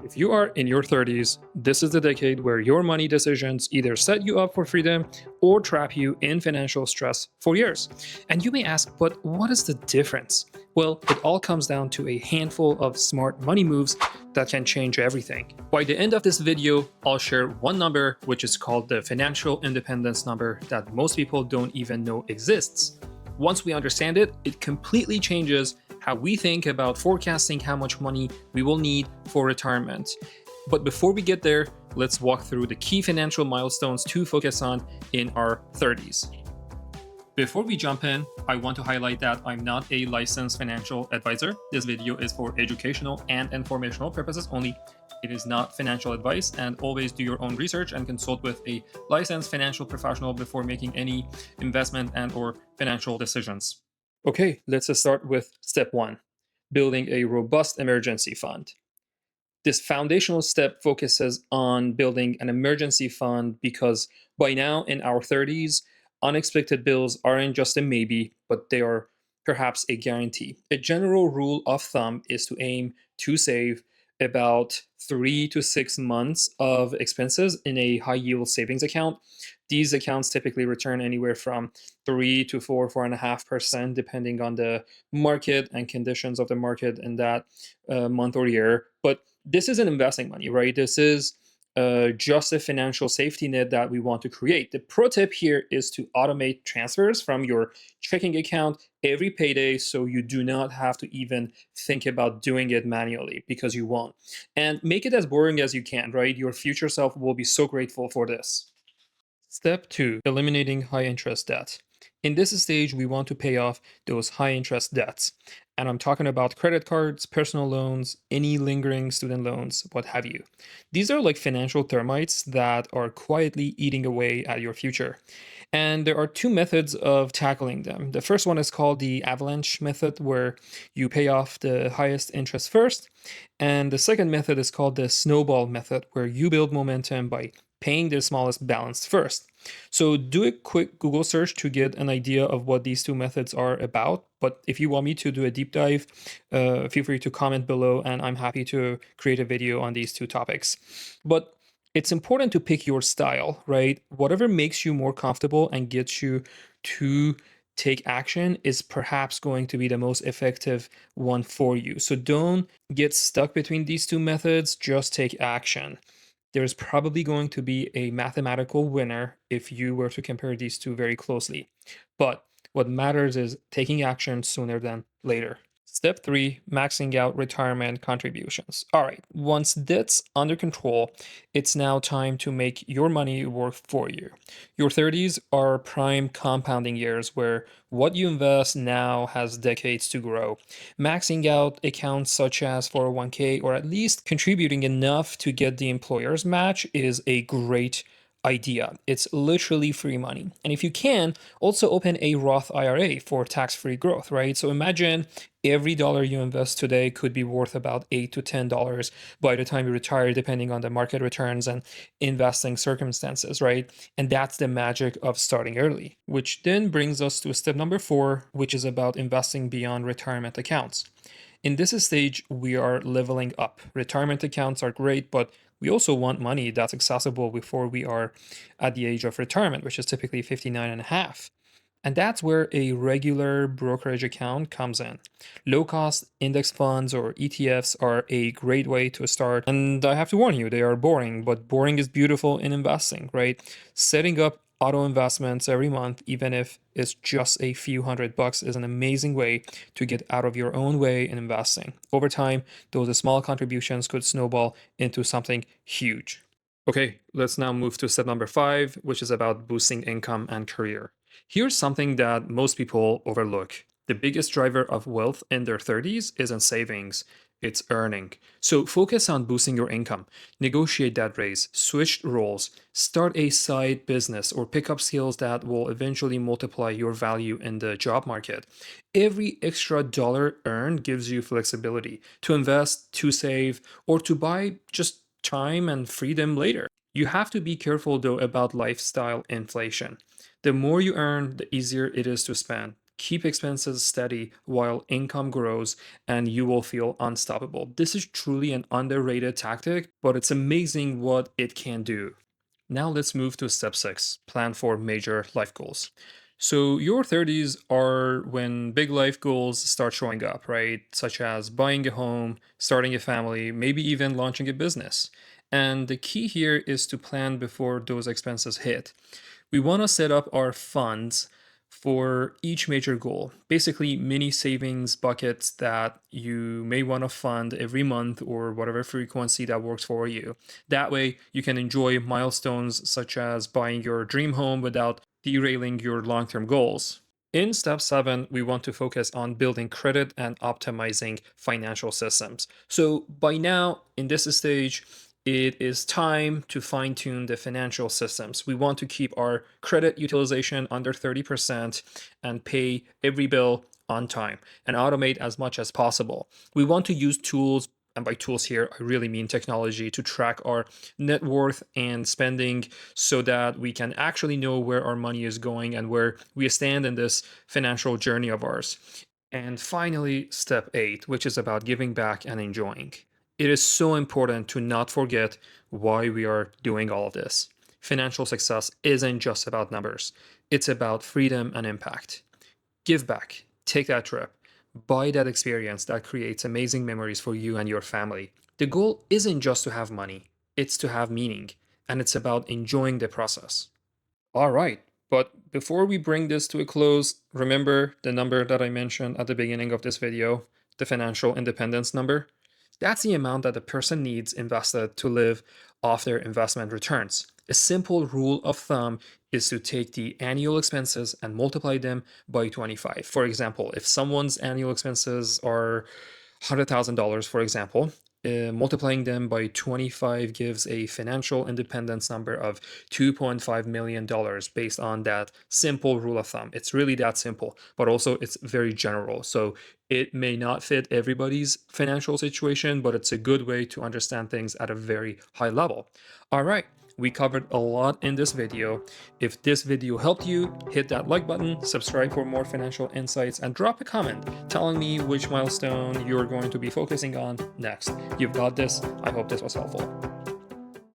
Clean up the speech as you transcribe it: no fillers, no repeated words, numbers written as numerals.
If you are in your 30s, this is the decade where your money decisions either set you up for freedom or trap you in financial stress for years. And you may ask, but what is the difference? Well, it all comes down to a handful of smart money moves that can change everything. By the end of this video, I'll share one number, which is called the financial independence number, that most people don't even know exists. Once we understand it, it completely changes how we think about forecasting how much money we will need for retirement. But before we get there, let's walk through the key financial milestones to focus on in our 30s. Before we jump in, I want to highlight that I'm not a licensed financial advisor. This video is for educational and informational purposes only. It is not financial advice, and always do your own research and consult with a licensed financial professional before making any investment and/or financial decisions. Okay, let's start with step one, building a robust emergency fund. This foundational step focuses on building an emergency fund because by now in our 30s, unexpected bills aren't just a maybe, but they are perhaps a guarantee. A general rule of thumb is to aim to save about 3 to 6 months of expenses in a high yield savings account. These accounts typically return anywhere from 3 to 4.5%, depending on the market and conditions of the market in that month or year. But this isn't investing money, right? This is just a financial safety net that we want to create. The pro tip here is to automate transfers from your checking account every payday, so you do not have to even think about doing it manually, because you won't. And make it as boring as you can, right? Your future self will be so grateful for this. Step 2, eliminating high interest debt. In this stage, we want to pay off those high interest debts. And I'm talking about credit cards, personal loans, any lingering student loans, what have you. These are like financial termites that are quietly eating away at your future. And there are two methods of tackling them. The first one is called the avalanche method, where you pay off the highest interest first. And the second method is called the snowball method, where you build momentum by paying the smallest balance first. So do a quick Google search to get an idea of what these two methods are about. But if you want me to do a deep dive, feel free to comment below, and I'm happy to create a video on these two topics. But it's important to pick your style, right? Whatever makes you more comfortable and gets you to take action is perhaps going to be the most effective one for you. So don't get stuck between these two methods, just take action. There's probably going to be a mathematical winner if you were to compare these two very closely. But what matters is taking action sooner than later. Step 3, maxing out retirement contributions. All right, once that's under control, it's now time to make your money work for you. Your 30s are prime compounding years where what you invest now has decades to grow. Maxing out accounts such as 401k, or at least contributing enough to get the employer's match, is a great idea. It's literally free money. And if you can, also open a Roth IRA for tax-free growth, right? So imagine every dollar you invest today could be worth about $8 to $10 by the time you retire, depending on the market returns and investing circumstances, right? And that's the magic of starting early, which then brings us to step number 4, which is about investing beyond retirement accounts. In this stage, we are leveling up. Retirement accounts are great, but we also want money that's accessible before we are at the age of retirement, which is typically 59 and a half. And that's where a regular brokerage account comes in. Low-cost index funds or ETFs are a great way to start. And I have to warn you, they are boring, but boring is beautiful in investing, right? Setting up auto investments every month, even if it's just a few $100, is an amazing way to get out of your own way in investing. Over time, those small contributions could snowball into something huge. Okay, let's now move to step number 5, which is about boosting income and career. Here's something that most people overlook. The biggest driver of wealth in their 30s isn't savings, it's earning. So focus on boosting your income. Negotiate that raise, switch roles, start a side business, or pick up skills that will eventually multiply your value in the job market. Every extra dollar earned gives you flexibility to invest, to save, or to buy just time and freedom later. You have to be careful though about lifestyle inflation. The more you earn, the easier it is to spend. Keep expenses steady while income grows, and you will feel unstoppable. This is truly an underrated tactic, but it's amazing what it can do. Now let's move to step 6, plan for major life goals. So your 30s are when big life goals start showing up, right? Such as buying a home, starting a family, maybe even launching a business. And the key here is to plan before those expenses hit. We want to set up our funds for each major goal, basically mini savings buckets that you may want to fund every month or whatever frequency that works for you. That way, you can enjoy milestones such as buying your dream home without derailing your long term goals. In step 7, we want to focus on building credit and optimizing financial systems. So, by now, in this stage, it is time to fine tune the financial systems. We want to keep our credit utilization under 30% and pay every bill on time and automate as much as possible. We want to use tools, and by tools here, I really mean technology, to track our net worth and spending so that we can actually know where our money is going and where we stand in this financial journey of ours. And finally, step 8, which is about giving back and enjoying. It is so important to not forget why we are doing all of this. Financial success isn't just about numbers, it's about freedom and impact. Give back, take that trip, buy that experience that creates amazing memories for you and your family. The goal isn't just to have money, it's to have meaning, and it's about enjoying the process. All right. But before we bring this to a close, remember the number that I mentioned at the beginning of this video, the financial independence number? That's the amount that a person needs invested to live off their investment returns. A simple rule of thumb is to take the annual expenses and multiply them by 25. For example, if someone's annual expenses are $100,000, for example, multiplying them by 25 gives a financial independence number of $2.5 million based on that simple rule of thumb. It's really that simple, but also it's very general. So it may not fit everybody's financial situation, but it's a good way to understand things at a very high level. All right. We covered a lot in this video. If this video helped you, hit that like button, subscribe for more financial insights, and drop a comment telling me which milestone you're going to be focusing on next. You've got this. I hope this was helpful.